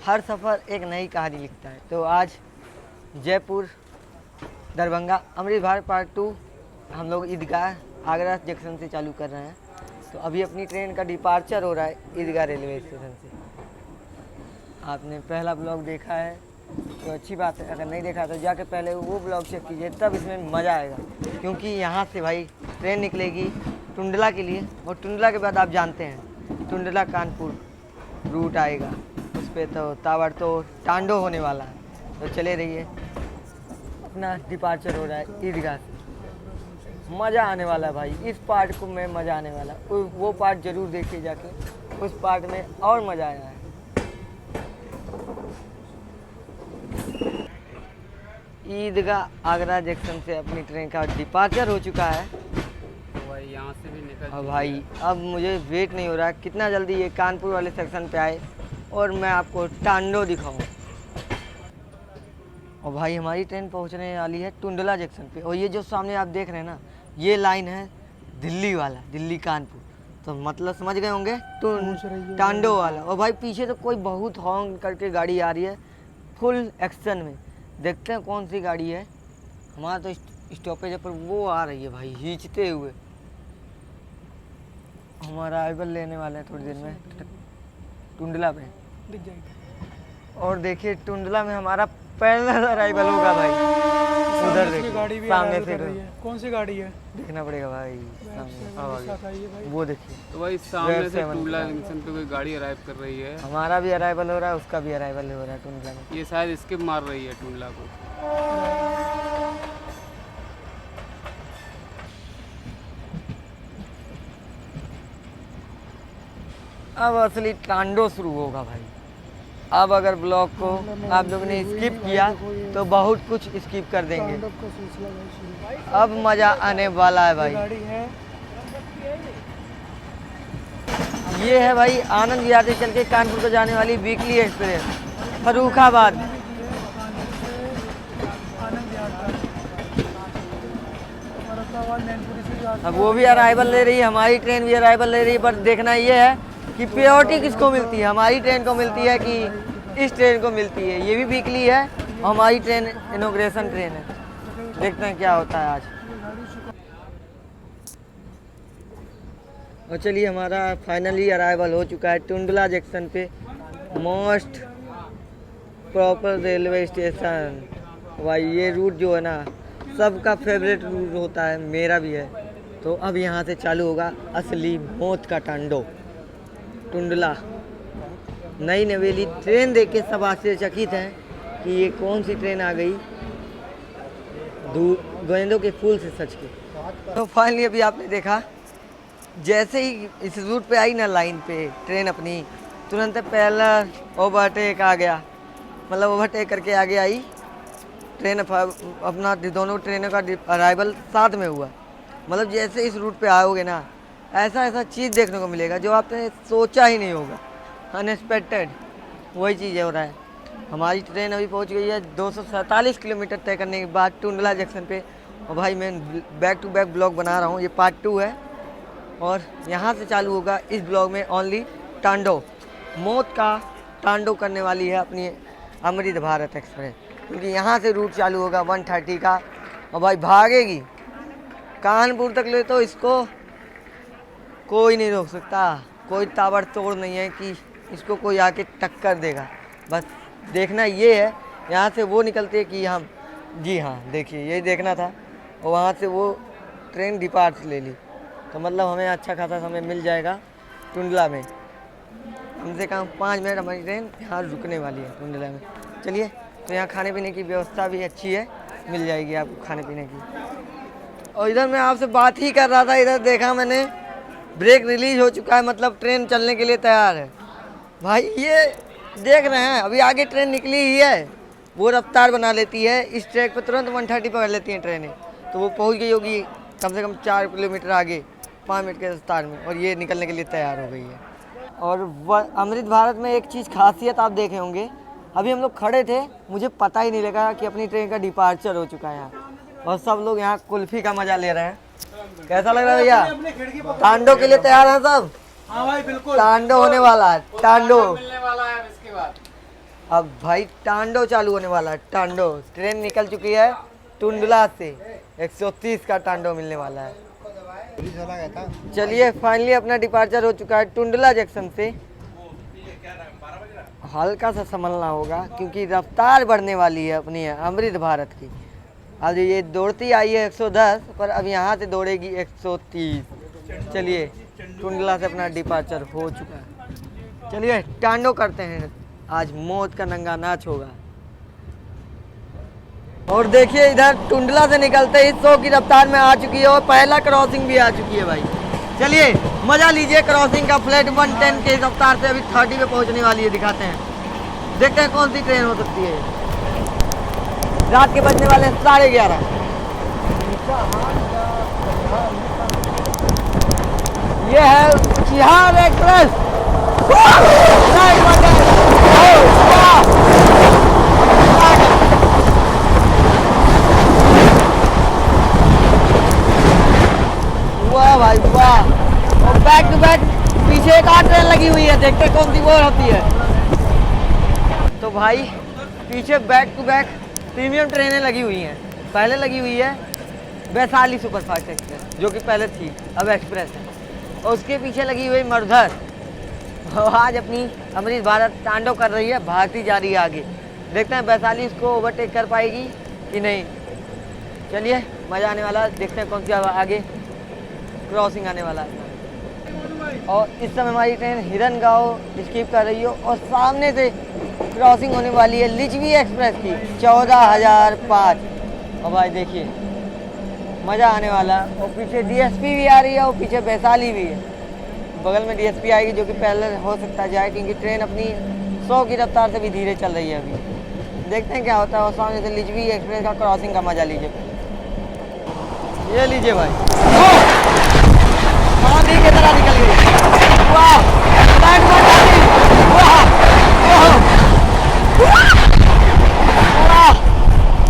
हर सफ़र एक नई कहानी लिखता है। तो आज जयपुर दरभंगा अमृत भारत पार्ट 2 हम लोग ईदगाह आगरा जंक्शन से चालू कर रहे हैं। तो अभी अपनी ट्रेन का डिपार्चर हो रहा है ईदगाह रेलवे स्टेशन से। आपने पहला ब्लॉग देखा है तो अच्छी बात है, अगर नहीं देखा तो जाके पहले वो ब्लॉग चेक कीजिए, तब इसमें मज़ा आएगा। क्योंकि यहाँ से भाई ट्रेन निकलेगी टुंडला के लिए, और टुंडला के बाद आप जानते हैं टुंडला कानपुर रूट आएगा, उस पर तो ताबड़तोड़ टांडो होने वाला है। तो चले रहिए, अपना डिपार्चर हो रहा है ईदगाह से। मज़ा आने वाला है भाई, इस पार्ट को में मज़ा आने वाला। वो पार्ट ज़रूर देखिए जाके, उस पार्ट में और मज़ा आया है। ईदगाह आगरा जंक्शन से अपनी ट्रेन का डिपार्चर हो चुका है। भाई यहाँ से भी निकल और भाई अब मुझे वेट नहीं हो रहा कितना जल्दी ये कानपुर वाले सेक्शन पे आए और मैं आपको टांडो दिखाऊं। और भाई हमारी ट्रेन पहुंचने वाली है टुंडला जंक्शन पे, और ये जो सामने आप देख रहे हैं ना, ये लाइन है दिल्ली वाला, दिल्ली कानपुर। तो मतलब समझ गए होंगे टांडो वाला। और भाई पीछे तो कोई बहुत हॉर्न करके गाड़ी आ रही है फुल एक्शन में। देखते हैं कौन सी गाड़ी है। हमारा तो स्टॉपेज पर वो आ रही है भाई खींचते हुए। हमारा अराइवल लेने वाले हैं थोड़ी देर में टुंडला पे, दिख जाएगी। और देखिए टुंडला में हमारा पहला अराइवल होगा भाई। उधर देखिए देखिए गाड़ी भी सामने arrival से कर रही है। कौन सी गाड़ी है? देखना पड़ेगा भाई सामने। हाँ भाई, साथ आई है भाई। वो देखिए तो भाई सामने से 7 टूला जंक्शन पे कोई गाड़ी अराइव कर रही है। हमारा भी अराइवल हो रहा है, उसका भी अराइवल हो रहा है टुंडला में। ये शायद स्किप मार रही है टूला को। अब असली टांडो शुरू होगा भाई। अब अगर ब्लॉग को आप लोगों ने स्किप किया तो बहुत कुछ स्किप कर देंगे। तांडव का सिलसिला भाई शुरू। अब मज़ा आने वाला है भाई। गाड़ी है ये है भाई आनंद विहार से चल के कानपुर को जाने वाली वीकली एक्सप्रेस फर्रुखाबाद। आनंद विहार का। फर्रुखाबाद मैनपुरी से जो आता अब वो भी अराइवल ले रही है, हमारी ट्रेन भी अराइवल ले रही है। पर देखना ये है कि प्रायोरिटी किसको मिलती है, हमारी ट्रेन को मिलती है कि इस ट्रेन को मिलती है। ये भी वीकली है और हमारी ट्रेन इनॉग्रेशन ट्रेन है। देखते हैं क्या होता है आज। और चलिए हमारा फाइनली अराइवल हो चुका है टुंडला जंक्शन पे, मोस्ट प्रॉपर रेलवे स्टेशन। भाई ये रूट जो है ना सबका फेवरेट रूट होता है, मेरा भी है। तो अब यहाँ से चालू होगा असली मौत का टांडो टुंडला। नई नवेली ट्रेन देख के सब आश्चर्यचकित हैं कि ये कौन सी ट्रेन आ गई गेंदों के फूल से सज के। तो फाइनली अभी आपने देखा जैसे ही इस रूट पे आई ना लाइन पे ट्रेन अपनी, तुरंत पहला ओवरटेक आ गया, मतलब ओवरटेक करके आगे आई ट्रेन। अपना दोनों ट्रेनों का अराइवल साथ में हुआ। मतलब जैसे इस रूट पे आओगे ना, ऐसा ऐसा चीज़ देखने को मिलेगा जो आपने सोचा ही नहीं होगा, अनएक्सपेक्टेड। वही चीज़ हो रहा है। हमारी ट्रेन अभी पहुंच गई है 247 किलोमीटर तय करने के बाद टुंडला जंक्शन पे। और भाई मैं बैक टू बैक ब्लॉग बना रहा हूँ, ये पार्ट 2 है। और यहाँ से चालू होगा इस ब्लॉग में ओनली टांडो, मौत का टांडो करने वाली है अपनी अमृत भारत एक्सप्रेस। क्योंकि यहाँ से रूट चालू होगा 130 का, और भाई भागेगी कानपुर तक ले, तो इसको कोई नहीं रोक सकता। कोई ताबड़तोड़ नहीं है कि इसको कोई आके टक्कर देगा। बस देखना ये है, यहाँ से वो निकलती है कि हम, जी हाँ देखिए यही देखना था। और वहाँ से वो ट्रेन डिपार्ट ले ली, तो मतलब हमें अच्छा खासा समय मिल जाएगा टुंडला में। कम से कम 5 मिनट हमारी ट्रेन यहाँ रुकने वाली है टुंडला में। चलिए, तो यहाँ खाने पीने की व्यवस्था भी अच्छी है, मिल जाएगी आपको खाने पीने की। और इधर मैं आपसे बात ही कर रहा था, इधर देखा मैंने ब्रेक रिलीज हो चुका है, मतलब ट्रेन चलने के लिए तैयार है। भाई ये देख रहे हैं अभी आगे ट्रेन निकली ही है, वो रफ्तार बना लेती है इस ट्रैक पर, तुरंत 130 पकड़ लेती हैं ट्रेनें। तो वो पहुंच गई होगी कम से कम 4 किलोमीटर आगे 5 मिनट के रफ्तार में, और ये निकलने के लिए तैयार हो गई है। और अमृत भारत में एक चीज़ खासियत आप देखे होंगे, अभी हम लोग खड़े थे, मुझे पता ही नहीं लगा कि अपनी ट्रेन का डिपार्चर हो चुका है यहाँ। और सब लोग यहाँ कुल्फ़ी का मज़ा ले रहे हैं। कैसा लग रहा है भैया? टांडो के लिए तैयार हैं सब? हाँ भाई बिल्कुल, टांडो होने वाला है, टांडो। मिलने वाला है इसके बाद। अब भाई टांडो चालू होने वाला है। टांडो ट्रेन निकल चुकी है टुंडला से। 130 का टांडो मिलने वाला है। चलिए फाइनली अपना डिपार्चर हो चुका है टुंडला जंक्शन से। हल्का सा संभलना होगा क्योंकि रफ्तार बढ़ने वाली है अपनी अमृत भारत की। अब ये दौड़ती आई है 110 पर अब यहाँ से दौड़ेगी 130। चलिए टुंडला से अपना डिपार्चर हो चुका है। चलिए टांडो करते हैं, आज मौत का नंगा नाच होगा। और देखिए इधर टुंडला से निकलते ही 100 की रफ्तार में आ चुकी है और पहला क्रॉसिंग भी आ चुकी है भाई। चलिए मजा लीजिए क्रॉसिंग का। फ्लैट 110 के रफ्तार से अभी 30 पे पहुंचने वाली है। दिखाते हैं, देखते हैं कौन सी ट्रेन हो सकती है। रात के बजने वाले 11:30। ये है चिहार एक्सप्रेस। वाह भाई वाह। और बैक टू बैक पीछे एक और ट्रेन लगी हुई है, देखते कौन सी वो होती है। तो भाई पीछे बैक टू बैक प्रीमियम ट्रेनें लगी हुई हैं। पहले लगी हुई है वैशाली सुपरफास्ट एक्सप्रेस जो कि पहले थी, अब एक्सप्रेस है। और उसके पीछे लगी हुई मरुधर। और आज अपनी अमृत भारत टांडो कर रही है, भागती जा रही है आगे। देखते हैं वैशाली इसको ओवरटेक कर पाएगी कि नहीं। चलिए मज़ा आने वाला, देखते हैं कौन सी आगे क्रॉसिंग आने वाला है। और इस समय हमारी ट्रेन हिरन गाँव स्कीप कर रही हो और सामने से क्रॉसिंग होने वाली है लिच्छवी एक्सप्रेस की 14,005। और भाई देखिए मज़ा आने वाला। और पीछे डीएसपी भी आ रही है और पीछे वैशाली भी है। बगल में डीएसपी आएगी जो कि पहले हो सकता जाए क्योंकि ट्रेन अपनी 100 की रफ्तार से भी धीरे चल रही है अभी। देखते हैं क्या होता है। और सामने से लिच्छवी एक्सप्रेस का क्रॉसिंग का मजा लीजिए। ये लीजिए भाई, आंधी की तरह निकल गई। वाह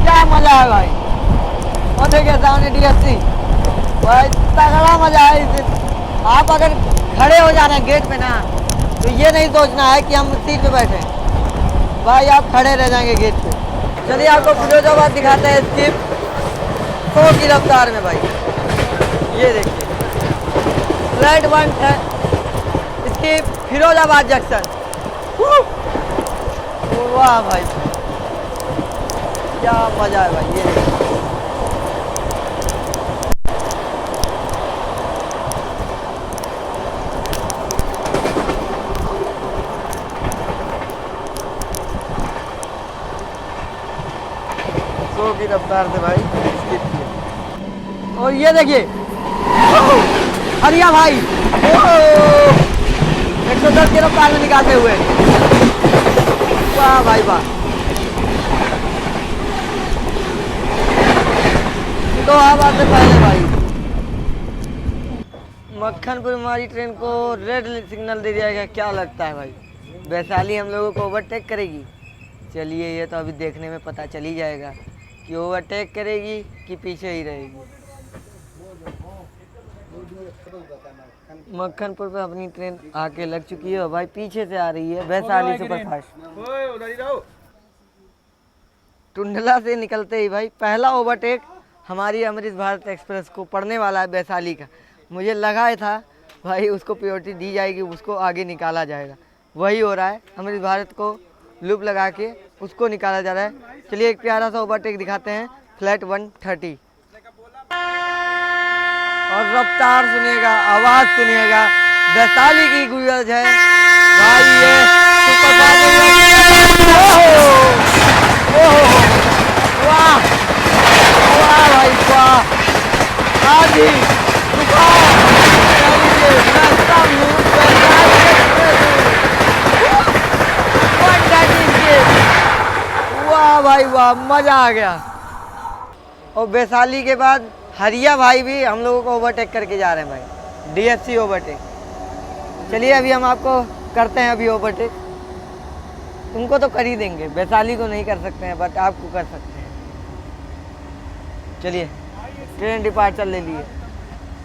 क्या मजा है भाई। और देखिए सामने डीएसपी भाई, तगड़ा मजा है इसे। आप अगर खड़े हो जा रहे हैं गेट पे ना तो ये नहीं सोचना है कि हम सीट पे बैठे भाई, आप खड़े रह जाएंगे गेट पे। चलिए आपको फिरोजाबाद दिखाते हैं स्किप 100 की रफ्तार में भाई। ये देखिए फ्लाइट 1 है इसकी फिरोजाबाद जंक्शन। वाह भाई क्या मजा है भाई। ये देखिए की रफ्तार से भाई स्किप किया। और ये देखिए हरिया भाई 110 की रफ्तार में निकालते हुए। वाह भाई वाह। तो आवाज से पहले भाई मक्खनपुर हमारी ट्रेन को रेड सिग्नल दे दिया गया। क्या लगता है भाई वैशाली हम लोगों को ओवरटेक करेगी? चलिए ये तो अभी देखने में पता चल ही जाएगा कि ओवरटेक करेगी कि पीछे ही रहेगी। मक्खनपुर पे अपनी ट्रेन आके लग चुकी है भाई, पीछे से आ रही है वैशाली सुपरफास्ट। टुंडला से निकलते ही भाई पहला ओवरटेक हमारी अमृत भारत एक्सप्रेस को पड़ने वाला है वैशाली का। मुझे लगा था भाई उसको प्रायोरिटी दी जाएगी, उसको आगे निकाला जाएगा। वही हो रहा है, अमृत भारत को लूप लगा के उसको निकाला जा रहा है। चलिए एक प्यारा सा ओवरटेक दिखाते हैं फ्लैट 130। और रफ्तार सुनिएगा, आवाज़ सुनिएगा, वैशाली की गूंज है भाई। ये वाह वाह भाई वाह। आधी वाह भाई वाह, मजा आ गया। और वैशाली के बाद हरिया भाई भी हम लोगों को ओवरटेक करके जा रहे हैं भाई, डीएफसी ओवरटेक। चलिए अभी हम आपको करते हैं अभी ओवरटेक। तुमको तो कर ही देंगे, वैशाली को नहीं कर सकते हैं बट आपको कर सकते हैं। चलिए ट्रेन डिपार्चर ले लिए।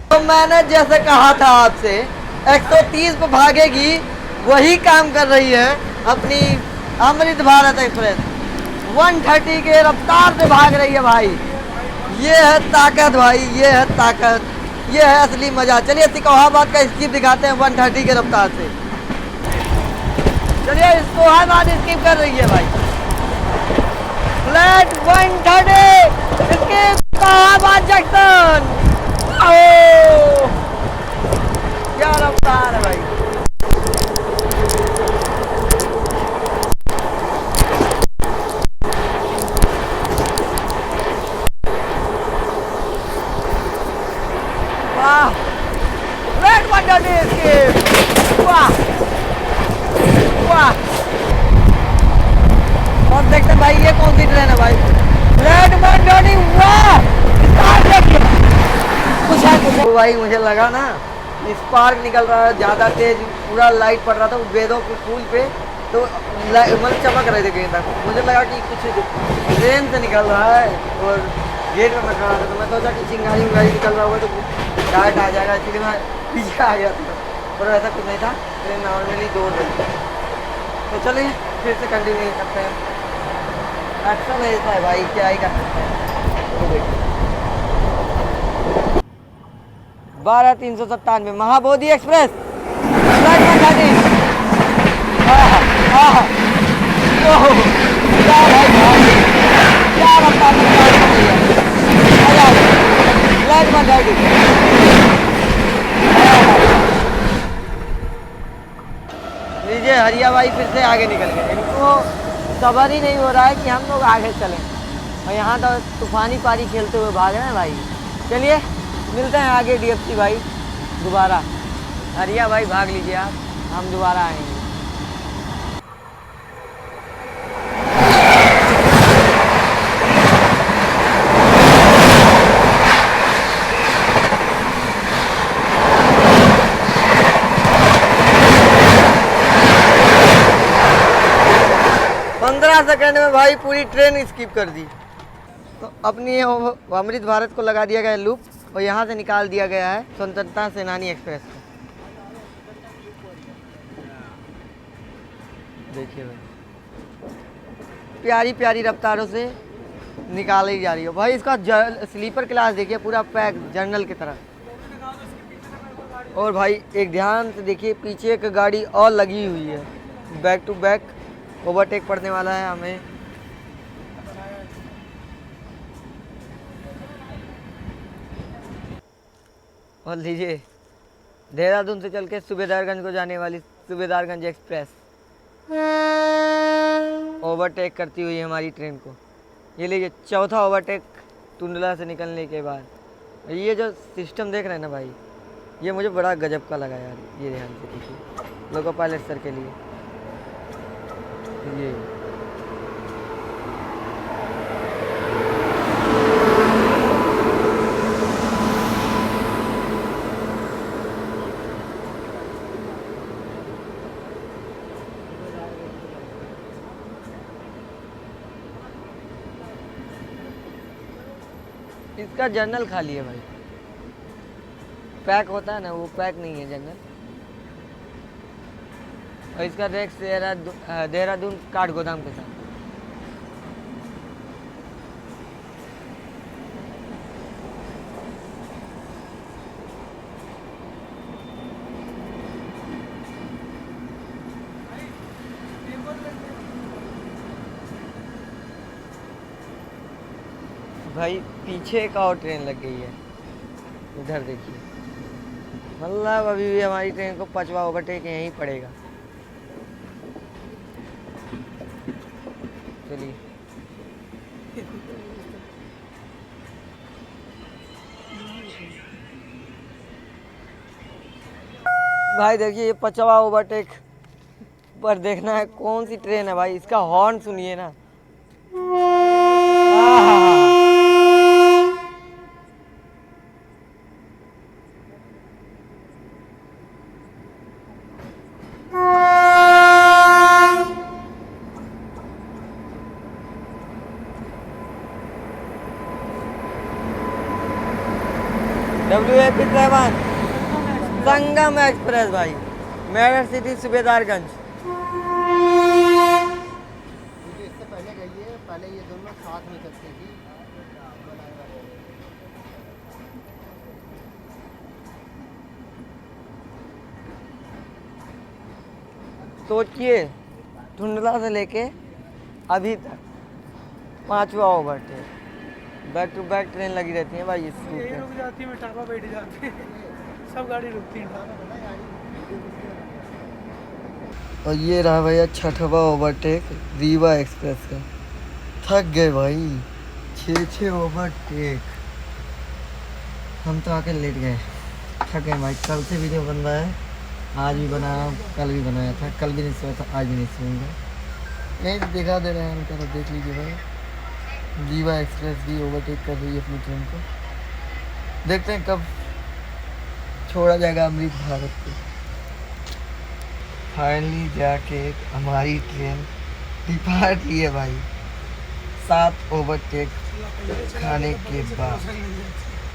तो मैंने जैसे कहा था आपसे 130 पे भागेगी, वही काम कर रही है अपनी अमृत भारत एक्सप्रेस 130 के रफ्तार से भाग रही है भाई। ये है ताकत भाई, ये है ताकत, ये है असली मजा। चलिए सिकोहाबाद का स्कीप दिखाते हैं 130 के रफ्तार से। चलिए सिकोहाबाद स्कीप कर रही है भाई। Flat 130 skip Shikohabad junction. ओ क्या रफ्तार है भाई। वाह फ्लैट 130 स्कीप। वाह वाह। और देखते हैं भाई ये कौन सी ट्रेन है भाई। फ्लैट 130। वाह कुछ है भाई। मुझे लगा ना स्पार्क निकल रहा है ज़्यादा तेज, पूरा लाइट पड़ रहा था वेदों के फूल पे, तो मतलब चमक रहे थे गेंद तक। मुझे लगा कि कुछ ट्रेन से निकल रहा है और गेट में खड़ा था, तो मैं सोचा कि चिंगारी उंगारी निकल रहा होगा तो डायरेक्ट आ जाएगा, इसलिए मैं पीछे आ गया था। पर ऐसा कुछ नहीं था, ट्रेन नॉर्मली दौड़ रही थी। तो चलिए फिर से कंटिन्यू करते हैं। एक्शन ऐसा है भाई, क्या ही कर सकते हैं। 12:397 महाबोधि एक्सप्रेस फ्लाइट 130। क्या रफ्तार फ्लाइट 130। लीजिए हरिया भाई फिर से आगे निकल गए। इनको सबर ही नहीं हो रहा है कि हम लोग आगे चलें, और यहाँ तो तूफानी पारी खेलते हुए भाग रहे हैं भाई। चलिए मिलते हैं आगे डीएफसी भाई दोबारा। हरिया भाई भाग लीजिए आप, हम दोबारा आएंगे। सेकंड में भाई पूरी ट्रेन स्किप कर दी। तो अपनी अमृत भारत को लगा दिया गया लूप, और यहाँ से निकाल दिया गया है स्वतंत्रता सेनानी एक्सप्रेस को। देखिए भाई प्यारी प्यारी रफ्तारों से निकाली जा रही है भाई। इसका स्लीपर क्लास देखिए पूरा पैक जर्नल की तरह। और भाई एक ध्यान से देखिए पीछे एक गाड़ी और लगी हुई है, बैक टू बैक ओवरटेक पड़ने वाला है हमें। और लीजिए देहरादून से चल के सूबेदारगंज को जाने वाली सूबेदारगंज एक्सप्रेस ओवरटेक करती हुई हमारी ट्रेन को। ये लीजिए चौथा ओवरटेक टुंडला से निकलने के बाद। ये जो सिस्टम देख रहे हैं ना भाई, ये मुझे बड़ा गजब का लगा यार। ये ध्यान से देखिए लोको पायलट सर के लिए ये इसका जर्नल खाली है भाई। पैक होता है ना, वो पैक नहीं है जर्नल। और इसका रेक्स देहरादून काठ गोदाम के साथ। भाई पीछे एक और ट्रेन लग गई है, इधर देखिए। मतलब अभी भी हमारी ट्रेन को 5वां ओवरटेक यहीं पड़ेगा। चलिए भाई देखिए ये 5वां ओवरटेक पर देखना है कौन सी ट्रेन है भाई। इसका हॉर्न सुनिए ना। WAP7 संगम एक्सप्रेस भाई, मेरठ सिटी सूबेदारगंज। पहले गई है, पहले ये दोनों साथ में चलती थी। सोचिए धुंधला से लेके अभी तक 5वां overtake, back to back train लगी रहती है भाई इस रूट यही पे। रुक जाती है, मैं टापा बैठ जाती है, सब गाड़ी रुकती है। और ये रहा भैया 6वां ओवरटेक रीवा एक्सप्रेस का। थक गए भाई, 6 ओवरटेक। हम तो आके लेट गए, थक गए भाई। कल से वीडियो बन रहा है, आज भी बनाया, कल भी बनाया था, कल भी नहीं सोया था, आज भी नहीं सोऊंगा। यहीं से दिखा दे रहे हैं हम, करो देख लीजिए भाई। रीवा एक्सप्रेस भी ओवरटेक कर रही है अपनी ट्रेन को। देखते हैं कब छोड़ा जाएगा अमृत भारत को। फाइनली जाके हमारी ट्रेन डिपार्ट ली है भाई, 7 ओवरटेक खाने के बाद।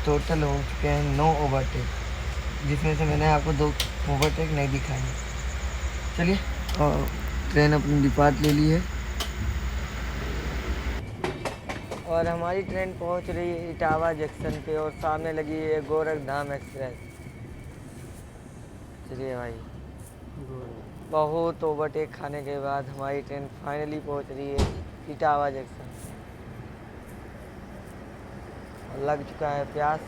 टोटल हो चुके हैं 9 ओवरटेक, जिसमें से मैंने आपको 2 ओवरटेक नहीं दिखाए। चलिए, और ट्रेन अपनी डिपार्ट ले ली है और हमारी ट्रेन पहुंच रही है इटावा जंक्शन पे और सामने लगी है गोरखधाम एक्सप्रेस। चलिए भाई, बहुत ओवरटेक खाने के बाद हमारी ट्रेन फाइनली पहुंच रही है इटावा जंक्शन। लग चुका है प्यास,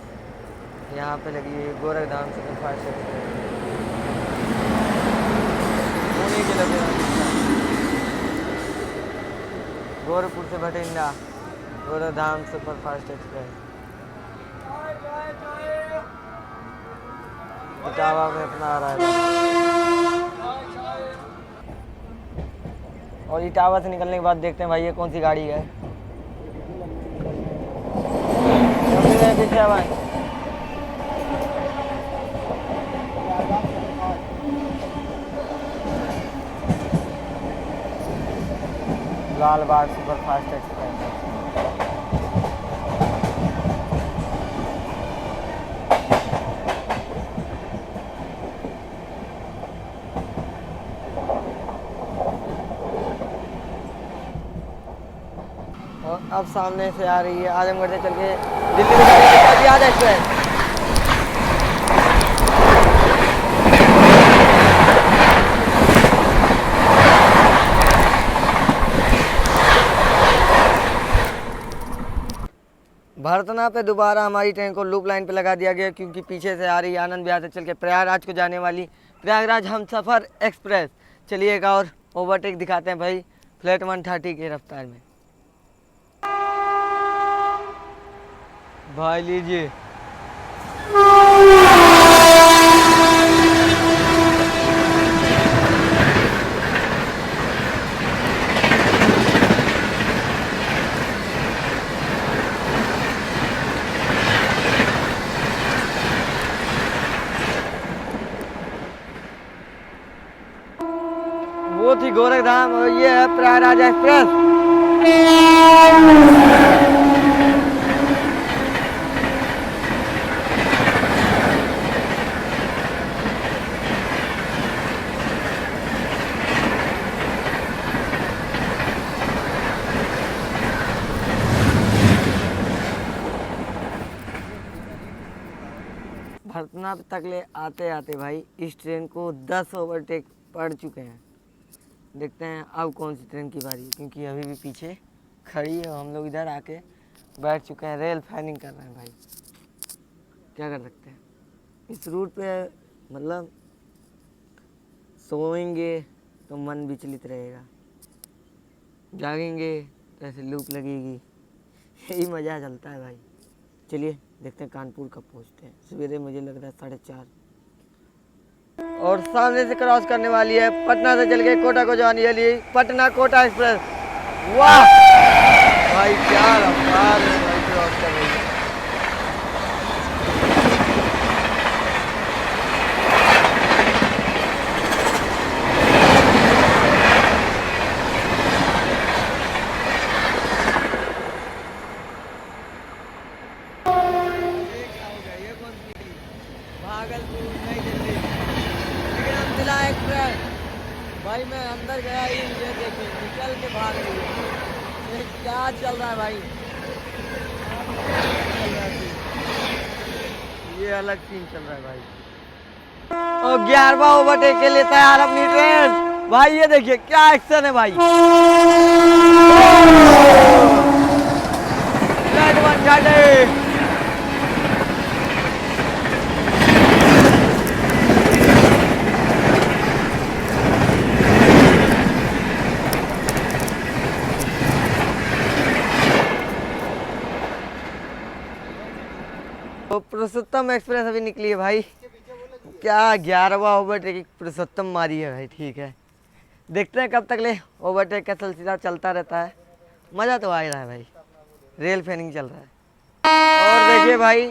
यहाँ पे लगी है गोरखधाम सुपरफास्ट एक्सप्रेस। पुणे के लगे गोरखपुर से भटिंडा गोरखधाम सुपरफास्ट एक्सप्रेस। इटावा में अपना आ रहा है और इटावा से निकलने के बाद देखते हैं भाई ये कौन सी गाड़ी है। पीछे भाई लाल बाग सुपरफास्ट एक्सप्रेस। और अब सामने से आ रही है आजमगढ़ से चल के दिल्ली में आज एक्सप्रेस। भरतना पे दोबारा हमारी ट्रेन को लूप लाइन पे लगा दिया गया, क्योंकि पीछे से आ रही है आनंद विहार से चल के प्रयागराज को जाने वाली प्रयागराज हमसफ़र एक्सप्रेस। चलिए एक और ओवरटेक दिखाते हैं भाई, फ्लैट 130 की रफ्तार में। भाई लीजिए, वो थी गोरखधाम और ये है प्रयागराज एक्सप्रेस। भरतना तक ले आते आते भाई इस ट्रेन को 10 ओवरटेक पड़ चुके हैं। देखते हैं अब कौन सी ट्रेन की बारी है, क्योंकि अभी भी पीछे खड़ी है और हम लोग इधर आके बैठ चुके हैं। रेल फैनिंग कर रहे हैं भाई, क्या कर सकते हैं इस रूट पे। मतलब सोएंगे तो मन विचलित रहेगा, जागेंगे तो ऐसे लूप लगेगी, यही मज़ा चलता है भाई। चलिए देखते हैं कानपुर कब पहुंचते हैं। सवेरे मुझे लग रहा है 4:30 और सामने से क्रॉस करने वाली है पटना से चल के कोटा को जाने वाली पटना कोटा एक्सप्रेस। वाह भाई क्या रफ्तार है भाई, क्रॉस कर रही है। भागलपुर नई दिल्ली एक्सप्रेस। भाई मैं अंदर गया ही, ये देखिए निकल के भाग रही है। क्या चल रहा है भाई? ये अलग सीन चल रहा है भाई। और 11वां ओवरटेक के लिए तैयार अपनी ट्रेन। भाई ये देखिए क्या एक्शन है भाई। रेड 130। तो पुरुषोत्तम एक्सप्रेस अभी निकली है भाई। क्या 11वां ओवरटेक पुरुषोत्तम मारी है भाई। ठीक है, देखते हैं कब तक ले ओवरटेक का सिलसिला चलता रहता है। मज़ा तो आ ही रहा है भाई, रेल फैनिंग चल रहा है। और देखिए भाई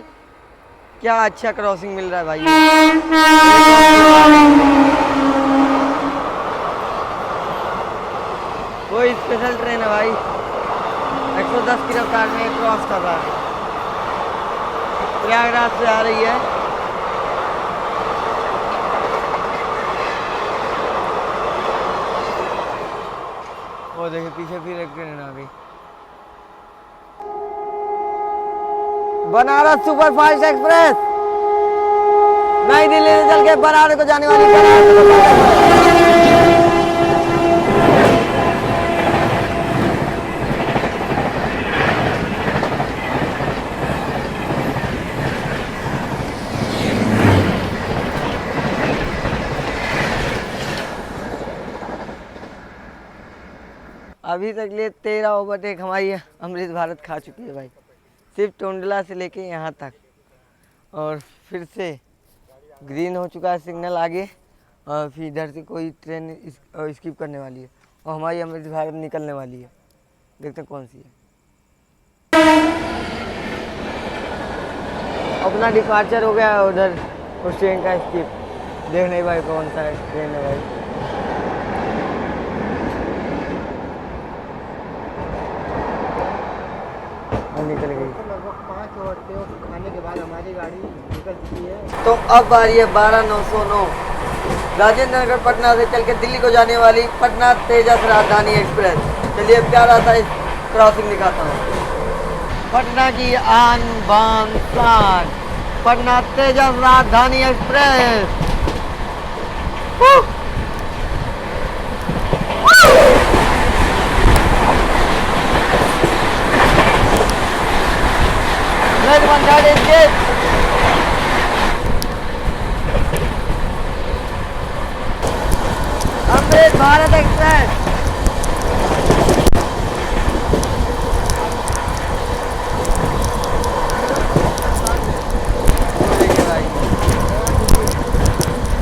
क्या अच्छा क्रॉसिंग मिल रहा है भाई। कोई स्पेशल ट्रेन है भाई, 110 की रफ्तार में क्रॉस कर रहा है। प्रयागराज से आ रही है। वो देखिए पीछे फिर एक ट्रेन आ गई। बनारस सुपरफास्ट एक्सप्रेस नई दिल्ली से चल के बनारस को जाने वाली अभी तक लिए 13 ओवरटेक हमारी अमृत भारत खा चुकी है भाई, सिर्फ टोंडला से लेके यहाँ तक। और फिर से ग्रीन हो चुका है सिग्नल आगे, और फिर इधर से कोई ट्रेन स्किप करने वाली है और हमारी अमृत भारत निकलने वाली है। देखते हैं कौन सी है। अपना डिपार्चर हो गया उधर उस ट्रेन का स्किप। देख नहीं भाई कौन सा ट्रेन है भाई। निकल गई। लगभग 5 ओवरटेक खाने के बाद हमारी गाड़ी निकल चुकी है। तो अब आ रही है 12909 राजेंद्र नगर पटना से चल के दिल्ली को जाने वाली पटना तेजस राजधानी एक्सप्रेस। चलिए प्यारा सा इस क्रॉसिंग दिखाता हूँ। पटना की आन बान शान पटना तेजस राजधानी express. Red 130 escape. Amrit Bharat express.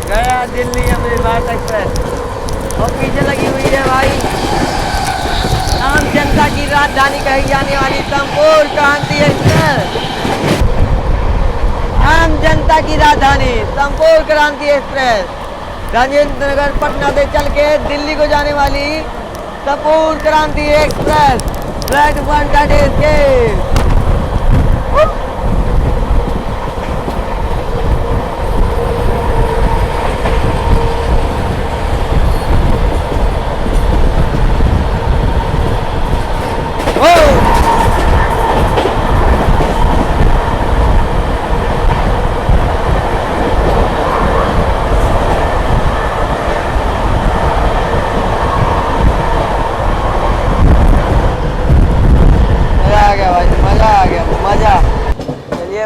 गया दिल्ली अमृत भारत एक्सप्रेस। और पीछे लगी हुई है भाई आम जनता की राजधानी कही जाने वाली संपूर्ण क्रांति एक्सप्रेस। आम जनता की राजधानी संपूर्ण क्रांति एक्सप्रेस राजेंद्र नगर पटना से चल के दिल्ली को जाने वाली संपूर्ण क्रांति एक्सप्रेस। Red 130 escape।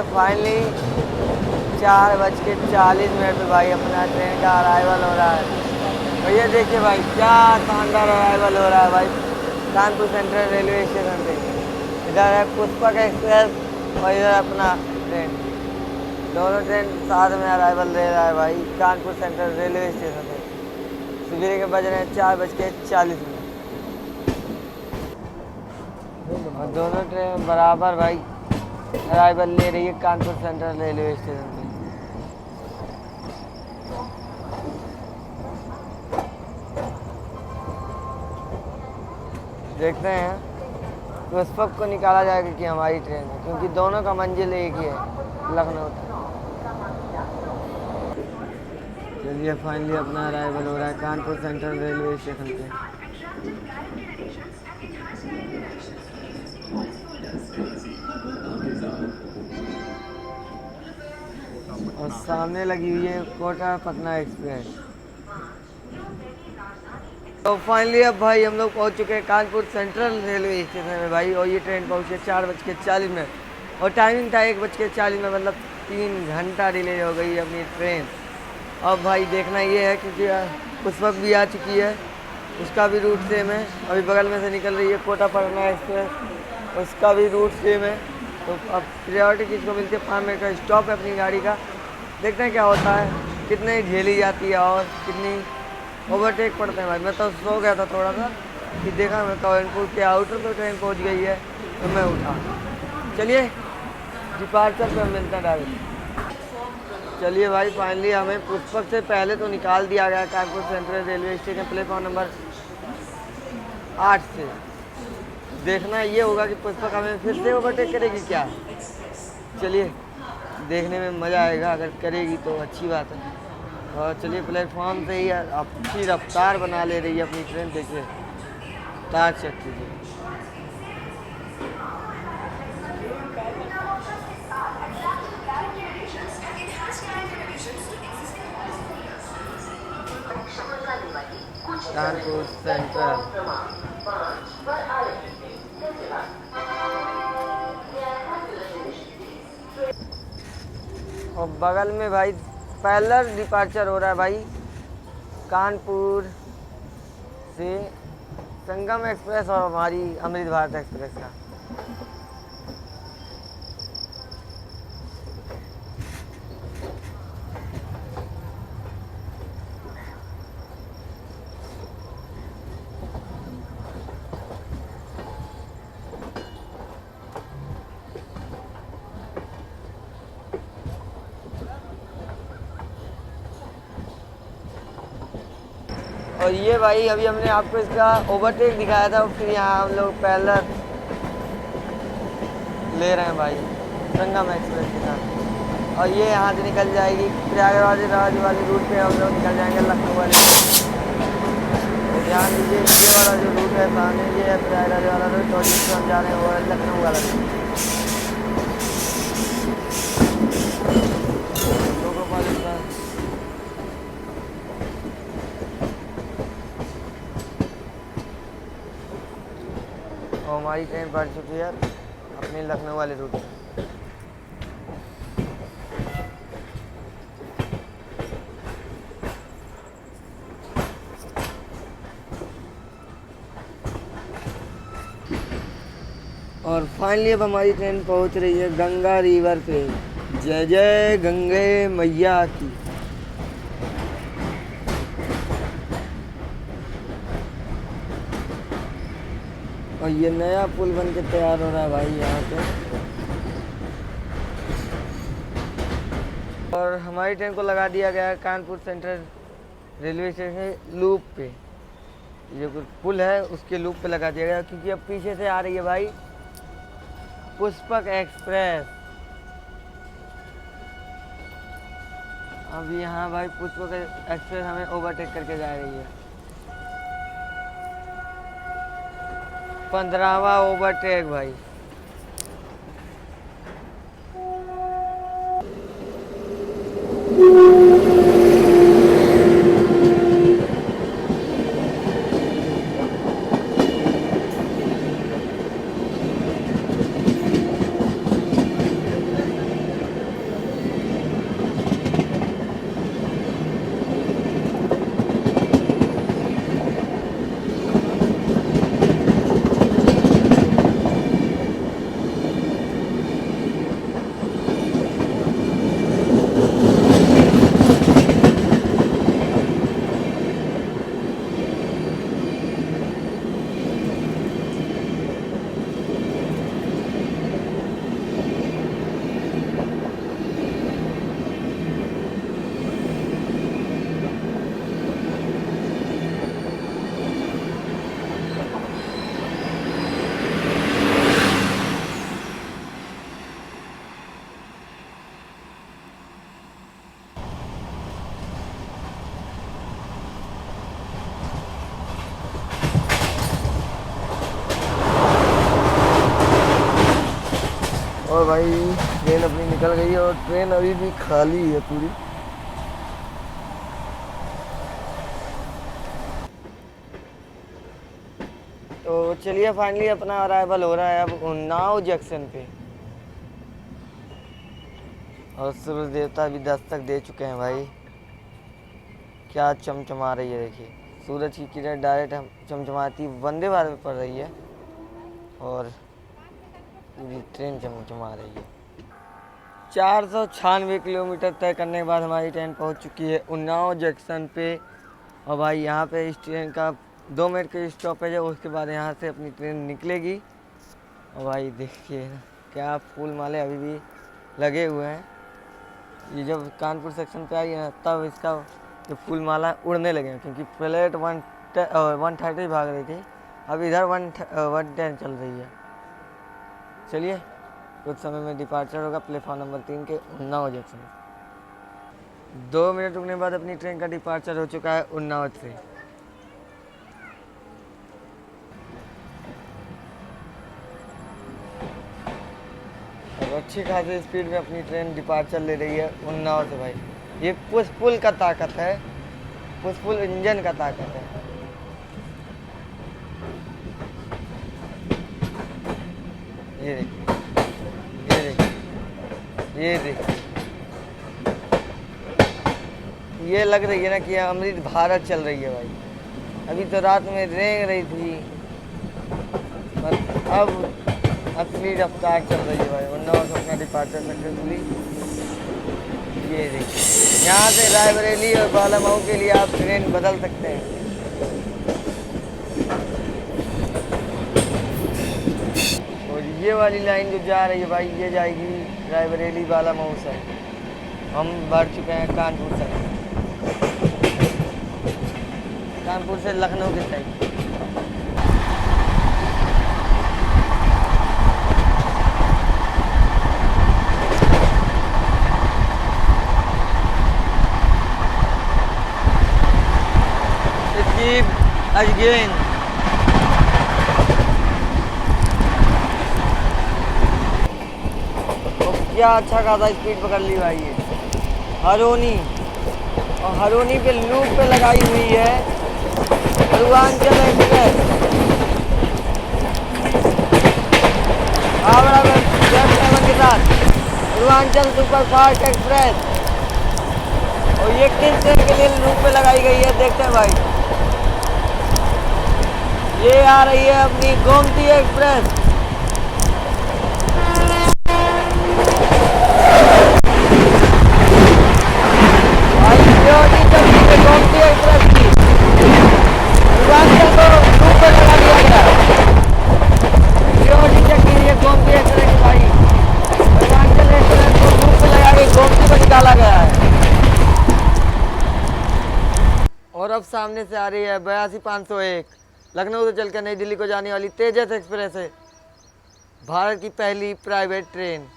फाइनली 4:40 पे भाई अपना ट्रेन का अराइवल हो रहा है। भैया देखिए भाई क्या शानदार अराइवल हो रहा है भाई कानपुर सेंट्रल रेलवे स्टेशन पे। इधर है पुष्पक एक्सप्रेस और इधर अपना ट्रेन, दोनों ट्रेन साथ में अराइवल दे रहा है भाई कानपुर सेंट्रल रेलवे स्टेशन पे। सुबह के बज रहे हैं 4:40 और दोनों ट्रेन बराबर भाई अराइवल ले रही है कानपुर सेंट्रल रेलवे स्टेशन पे। देखते हैं पुष्पक को निकाला जाएगा कि हमारी ट्रेन है, क्योंकि दोनों का मंजिल एक ही है लखनऊ तक। चलिए फाइनली अपना अराइवल हो रहा है कानपुर सेंट्रल रेलवे स्टेशन पे। और सामने लगी हुई है कोटा पटना एक्सप्रेस। तो फाइनली अब भाई हम लोग पहुंच चुके हैं कानपुर सेंट्रल रेलवे स्टेशन में भाई, और ये ट्रेन पहुंची है 4:40 और टाइमिंग था 1:40 मतलब 3 घंटा डिले हो गई अपनी ट्रेन। अब भाई देखना ये है क्योंकि उस वक्त भी आ चुकी है, उसका भी रूट सेम है। अभी बगल में से निकल रही है कोटा पटना एक्सप्रेस, उसका भी रूट सेम है। तो अब प्रायोरिटी किसको मिलती है, 5 मिनट का स्टॉप है अपनी गाड़ी का। देखते हैं क्या होता है, कितनी झेली जाती है और कितनी ओवरटेक पड़ते हैं भाई। मैं तो सो गया था थोड़ा सा कि देखा मैं कानपुर के आउटर पर ट्रेन पहुंच गई है तो मैं उठा। चलिए डिपार्चर पर मिलता है डायरेक्ट। चलिए भाई फाइनली हमें पुष्पक से पहले तो निकाल दिया गया Kanpur central railway station platform number 8 से। देखना ये होगा कि पुष्पक हमें फिर से ओवरटेक करेगी क्या। चलिए देखने में मज़ा आएगा, अगर करेगी तो अच्छी बात है। और चलिए प्लेटफॉर्म से ही अच्छी रफ्तार बना ले रही है अपनी ट्रेन, देखिए तार चेक कीजिए। कानपुर सेंट्रल और बगल में भाई पैरेलल डिपार्चर हो रहा है भाई कानपुर से संगम एक्सप्रेस और हमारी अमृत भारत एक्सप्रेस का। और ये भाई अभी हमने आपको इसका ओवरटेक दिखाया था, फिर यहाँ हम लोग पैरेलल ले रहे हैं भाई संगम एक्सप्रेस के साथ। और ये यहाँ से निकल जाएगी प्रयागराज वाले रूट पे, हम लोग निकल जाएंगे लखनऊ वाले। तो ध्यान दीजिए ये वाला जो रूट है सामने ये है प्रयागराज वाला रूट, और जिससे हम जा रहे हैं वो है लखनऊ वाला रूट। और हमारी ट्रेन बढ़ चुकी है अपने लखनऊ वाले रूट पर। और फाइनली अब हमारी ट्रेन पहुंच रही है गंगा रिवर पे। जय जय गंगे मैया की। और ये नया पुल बन के तैयार हो रहा है भाई यहाँ पे। और हमारी ट्रेन को लगा दिया गया है Kanpur central railway station loop पे। ये जो पुल है उसके लूप पे लगा दिया गया, क्योंकि अब पीछे से आ रही है भाई पुष्पक एक्सप्रेस। अब यहाँ भाई पुष्पक एक्सप्रेस हमें ओवरटेक करके जा रही है। 15वां ओवरटेक भाई। और भाई ट्रेन अपनी निकल गई है और ट्रेन अभी भी खाली है पूरी। तो चलिए फाइनली अपना अराइवल हो रहा है अब उन्नाव जंक्शन पे और सूरज देवता भी दस्तक दे चुके हैं भाई। क्या चमचमा रही है देखिए, सूरज की किरण डायरेक्ट चमचमाती वंदे भारत में पड़ रही है और पूरी ट्रेन चमचमा रही है। 496 किलोमीटर तय करने के बाद हमारी ट्रेन पहुंच चुकी है उन्नाव जंक्शन पे। और भाई यहाँ पे इस ट्रेन का 2 मिनट का स्टॉपेज है, उसके बाद यहाँ से अपनी ट्रेन निकलेगी। और भाई देखिए ना क्या फूल माले अभी भी लगे हुए हैं। ये जब कानपुर सेक्शन पे आई है ना तब इसका जो फूल माला उड़ने लगे हैं, क्योंकि प्लेट 130 भाग रही थी, अब इधर 110 चल रही है। चलिए कुछ समय में डिपार्चर होगा प्लेटफॉर्म नंबर 3 के उन्नाव जंक्शन। 2 मिनट रुकने के बाद अपनी ट्रेन का डिपार्चर हो चुका है उन्नाव से। और अच्छी खासी स्पीड में अपनी ट्रेन डिपार्चर ले रही है उन्नाव से भाई। ये पुशपुल का ताकत है, पुशपुल इंजन का ताकत है। ये देखिए, ये देखिए, ये देखिए, ये लग रही है ना कि अमृत भारत चल रही है भाई। अभी तो रात में रेंग रही थी पर अब असली रफ्तार चल रही है भाई। उन्नाव से अपना डिपार्चर सक्सेसफुली। ये देखिए, यहाँ से रायबरेली और बालामऊ के लिए आप ट्रेन बदल सकते हैं। और ये वाली लाइन जो जा रही है भाई, ये जाएगी रायबरेली बालामऊ से। हम बढ़ चुके हैं कानपुर से, कानपुर से लखनऊ के साइड। Again. तो क्या अच्छा खासा स्पीड पकड़ ली भाई ये हरोनी। और हरोनी पे लूप पे लगाई हुई है पूर्वांचल एक्सप्रेस। हावड़ा में के साथ पूर्वांचल सुपरफास्ट एक्सप्रेस। और ये किस ट्रेन के लिए लूप पे लगाई गई है देखते हैं भाई। ये आ रही है अपनी गोमती एक्सप्रेस। भाई प्योरिटी चलती है गोमती एक्सप्रेस की। पूर्वांचल को लूप पे लगा दिया गया। प्योरिटी चलती है गोमती एक्सप्रेस की भाई। पूर्वांचल एक्सप्रेस को लूप पे लगा के गोमती पर निकाला गया है। और अब सामने से आ रही है 82,501 लखनऊ से चलकर नई दिल्ली को जाने वाली तेजस एक्सप्रेस है। भारत की पहली प्राइवेट ट्रेन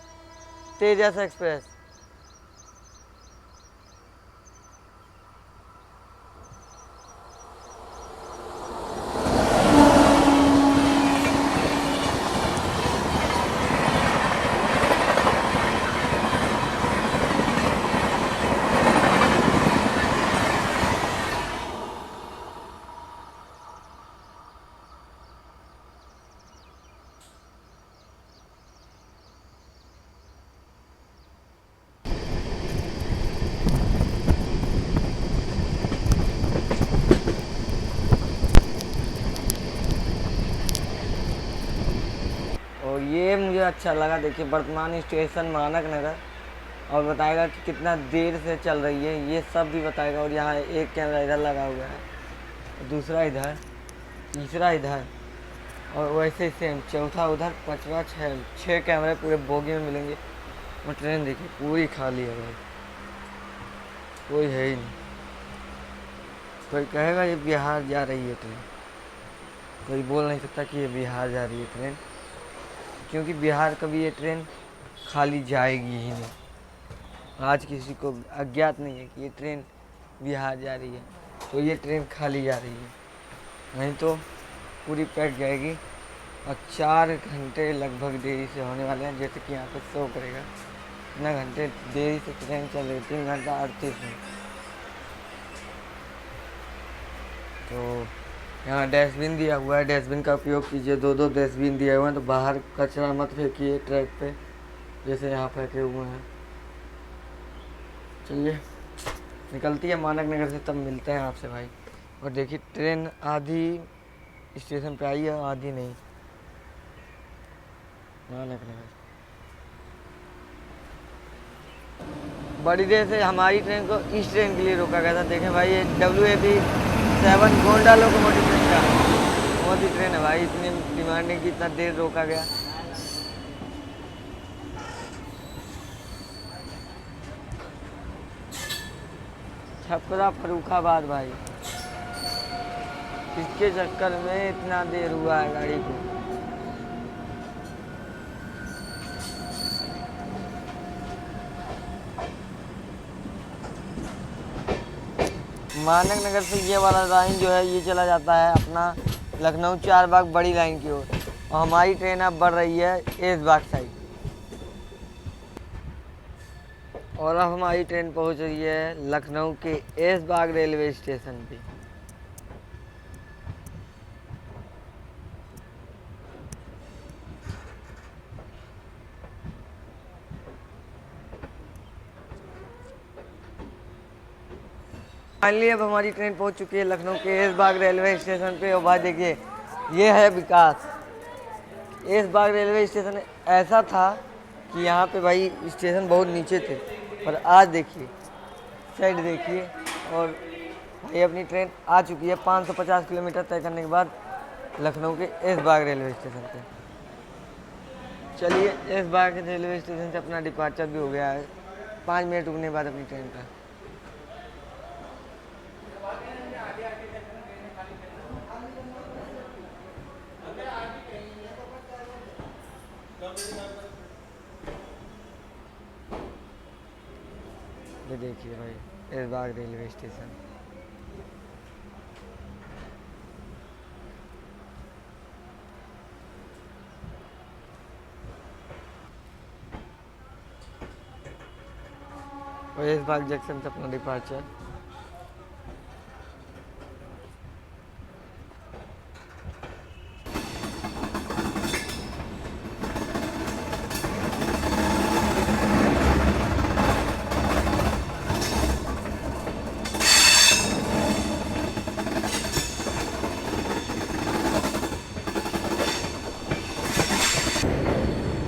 तेजस एक्सप्रेस। और ये मुझे अच्छा लगा, देखिए वर्तमान स्टेशन मानक नगर और बताएगा कि कितना देर से चल रही है, ये सब भी बताएगा। और यहाँ एक कैमरा इधर लगा हुआ है, दूसरा इधर, तीसरा इधर और वैसे ही सेम चौथा उधर, पाँचवा 6 कैमरे पूरे बोगी में मिलेंगे। और ट्रेन देखिए पूरी खाली है भाई, कोई है ही नहीं। कोई कहेगा ये बिहार जा रही है ट्रेन, कोई बोल नहीं सकता कि ये बिहार जा रही है ट्रेन, क्योंकि बिहार कभी ये ट्रेन खाली जाएगी ही नहीं। आज किसी को अज्ञात नहीं है कि ये ट्रेन बिहार जा रही है, तो ये ट्रेन खाली जा रही है, नहीं तो पूरी पैक जाएगी और 4 घंटे लगभग देरी से होने वाले हैं, जैसे कि यहाँ पे शो करेगा कितना घंटे देरी से ट्रेन चल रही, 3 घंटा 38 मिनट। तो यहाँ डस्टबिन दिया हुआ है, डस्टबिन का उपयोग कीजिए। 2-2 डस्टबिन दिए हुए हैं, तो बाहर कचरा मत फेंकिए ट्रैक पे जैसे यहाँ फेंके हुए हैं। चलिए निकलती है मानक नगर से, तब मिलते हैं आपसे भाई। और देखिए ट्रेन आधी स्टेशन पे आई है, आधी नहीं। मानक नगर बड़ी देर से हमारी ट्रेन को इस ट्रेन के लिए रोका गया था। देखें भाई ये WAP-7 गोंडा लोकोमोटिव ट्रेन का बहुत ही ट्रेन है भाई, इतनी डिमांड है कि इतना देर रोका गया। छपरा फर्रुखाबाद भाई, इसके चक्कर में इतना देर हुआ है गाड़ी को। मानक नगर से ये वाला लाइन जो है ये चला जाता है अपना लखनऊ चारबाग बड़ी लाइन की ओर, और हमारी ट्रेन अब बढ़ रही है ऐशबाग साइड। और अब हमारी ट्रेन पहुंच रही है लखनऊ के ऐशबाग रेलवे स्टेशन पे। फाइनली अब हमारी ट्रेन पहुंच चुकी है लखनऊ के ऐशबाग रेलवे स्टेशन पे। और भाई देखिए ये है विकास। ऐशबाग रेलवे स्टेशन ऐसा था कि यहाँ पे भाई स्टेशन बहुत नीचे थे, पर आज देखिए साइड देखिए, और भाई अपनी ट्रेन आ चुकी है 550 किलोमीटर तय करने के बाद लखनऊ के ऐशबाग रेलवे स्टेशन पे। चलिए ऐशबाग रेलवे स्टेशन से अपना डिपार्चर भी हो गया है, 5 मिनट रुकने के बाद अपनी ट्रेन का। ये देखिए भाई ऐशबाग रेलवे स्टेशन। और ऐशबाग जंक्शन से अपना डिपार्चर।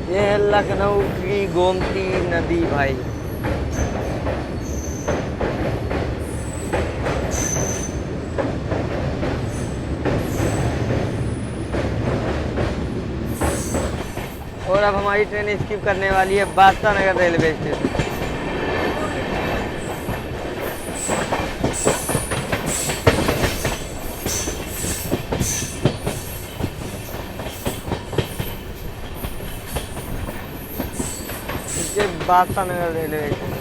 ये है लखनऊ की गोमती नदी भाई। और अब हमारी ट्रेन स्किप करने वाली है बादशाह नगर रेलवे स्टेशन। इसके बादशाह नगर रेलवे स्टेशन।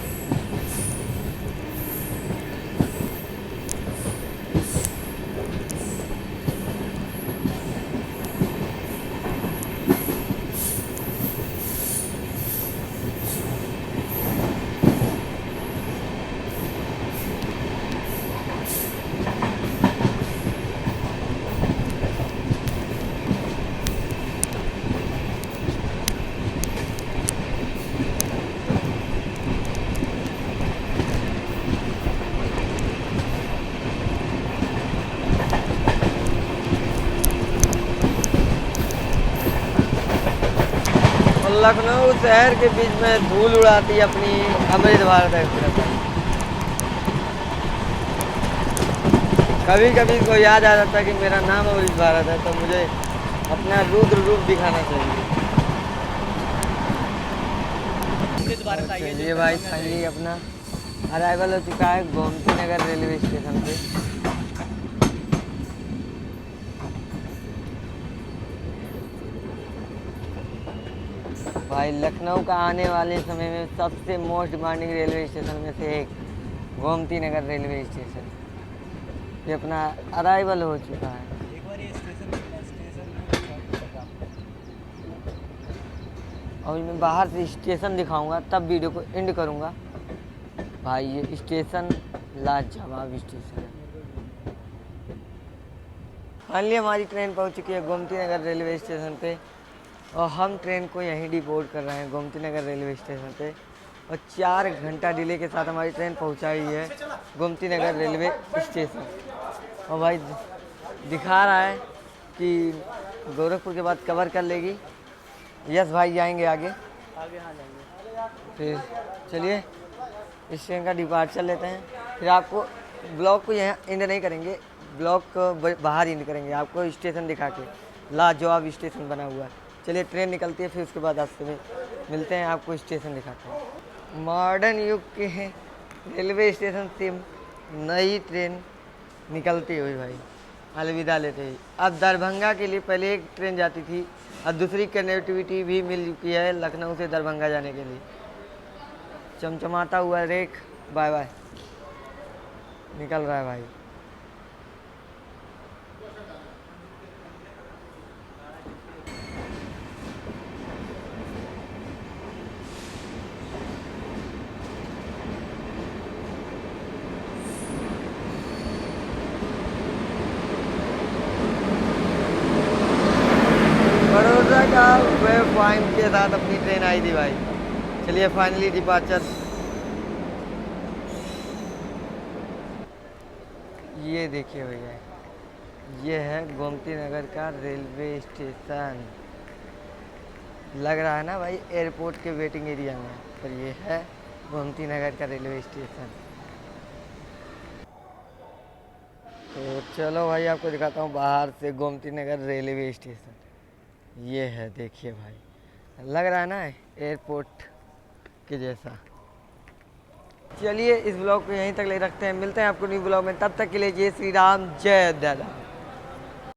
लखनऊ शहर के बीच में धूल उड़ाती अपनी अमृत भारत एक्सप्रेस। कभी कभी को याद आ जाता है कि मेरा नाम अमृत भारत है, तो मुझे अपना रुद्र रूप दिखाना चाहिए। ये भाई फाइनली अपना अराइवल हो चुका है गोमती नगर रेलवे स्टेशन पे। भाई लखनऊ का आने वाले समय में सबसे मोस्ट डिमांडिंग रेलवे स्टेशन में से एक गोमती नगर रेलवे स्टेशन, ये अपना अराइवल हो चुका है। एक बार ये स्टेशन और मैं बाहर से स्टेशन दिखाऊंगा तब वीडियो को एंड करूंगा। भाई ये स्टेशन लाजवाब स्टेशन है। फाइनली हमारी ट्रेन पहुंच चुकी है गोमती नगर रेलवे स्टेशन पे और हम ट्रेन को यहीं डिबोर्ड कर रहे हैं गोमती नगर रेलवे स्टेशन पे। और 4 घंटा डिले के साथ हमारी ट्रेन पहुंचाई है गोमती नगर रेलवे स्टेशन। और भाई दिखा रहा है कि गोरखपुर के बाद कवर कर लेगी। यस भाई जाएंगे आगे हाँ जाएंगे। फिर चलिए इस ट्रेन का डिपार्चर लेते हैं। फिर आपको ब्लॉग को यहाँ एंड नहीं करेंगे, ब्लॉग को बाहर एंड करेंगे आपको स्टेशन दिखा के। लाजवाब स्टेशन बना हुआ है। चलिए ट्रेन निकलती है फिर उसके बाद रास्ते में मिलते हैं, आपको स्टेशन दिखाते हैं। मॉडर्न युग के रेलवे स्टेशन से नई ट्रेन निकलती हुई भाई अलविदा लेते ही। अब दरभंगा के लिए पहले एक ट्रेन जाती थी, अब दूसरी कनेक्टिविटी भी मिल चुकी है लखनऊ से दरभंगा जाने के लिए। चमचमाता हुआ रेक बाय बाय निकल रहा है भाई। बड़ौदा का वेब पॉइंट के साथ अपनी ट्रेन आई थी भाई। चलिए फाइनली डिपार्चर। ये देखिए भैया ये है गोमती नगर का रेलवे स्टेशन। लग रहा है ना भाई एयरपोर्ट के वेटिंग एरिया में, पर ये है गोमती नगर का रेलवे स्टेशन। तो चलो भाई आपको दिखाता हूँ बाहर से गोमती नगर रेलवे स्टेशन। ये है देखिए भाई, लग रहा है ना एयरपोर्ट के जैसा। चलिए इस ब्लॉग को यहीं तक ले रखते हैं, मिलते हैं आपको न्यू ब्लॉग में। तब तक के लिए जय श्री राम, जय दादा।